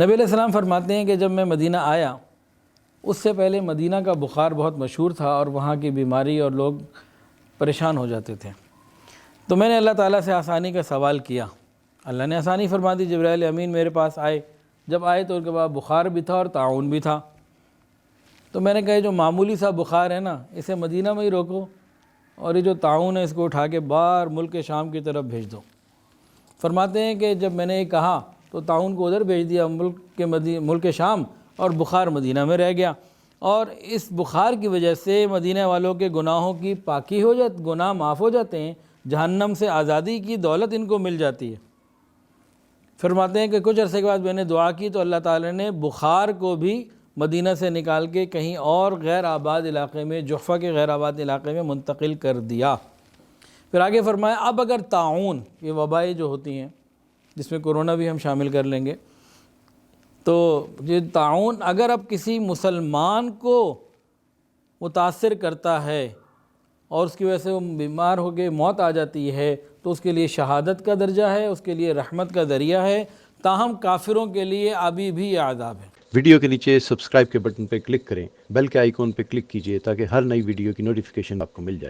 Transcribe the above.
نبی علیہ السلام فرماتے ہیں کہ جب میں مدینہ آیا اس سے پہلے مدینہ کا بخار بہت مشہور تھا اور وہاں کی بیماری اور لوگ پریشان ہو جاتے تھے۔ تو میں نے اللہ تعالیٰ سے آسانی کا سوال کیا، اللہ نے آسانی فرما دی، جبرائیل امین میرے پاس آئے، جب آئے تو ان کے بعد بخار بھی تھا اور طاعون بھی تھا۔ تو میں نے کہا جو معمولی سا بخار ہے نا اسے مدینہ میں ہی روکو، اور یہ جو طاعون ہے اس کو اٹھا کے باہر ملک شام کی طرف بھیج دو۔ فرماتے ہیں کہ جب میں نے یہ کہا تو طاعون کو ادھر بھیج دیا ملک شام، اور بخار مدینہ میں رہ گیا، اور اس بخار کی وجہ سے مدینہ والوں کے گناہوں کی پاکی ہو جاتی، گناہ معاف ہو جاتے ہیں، جہنم سے آزادی کی دولت ان کو مل جاتی ہے۔ فرماتے ہیں کہ کچھ عرصے کے بعد میں نے دعا کی تو اللہ تعالیٰ نے بخار کو بھی مدینہ سے نکال کے کہیں اور غیر آباد علاقے میں، جحفہ کے غیر آباد علاقے میں منتقل کر دیا۔ پھر آگے فرمایا اب اگر طاعون، یہ وبائیں جو ہوتی ہیں جس میں کورونا بھی ہم شامل کر لیں گے، تو یہ طاعون اگر اب کسی مسلمان کو متاثر کرتا ہے اور اس کی وجہ سے وہ بیمار ہو کے موت آ جاتی ہے تو اس کے لیے شہادت کا درجہ ہے، اس کے لیے رحمت کا ذریعہ ہے، تاہم کافروں کے لیے ابھی بھی یہ عذاب ہے۔ ویڈیو کے نیچے سبسکرائب کے بٹن پہ کلک کریں، بیل کے آئیکن پہ کلک کیجئے تاکہ ہر نئی ویڈیو کی نوٹیفیکیشن آپ کو مل جائے۔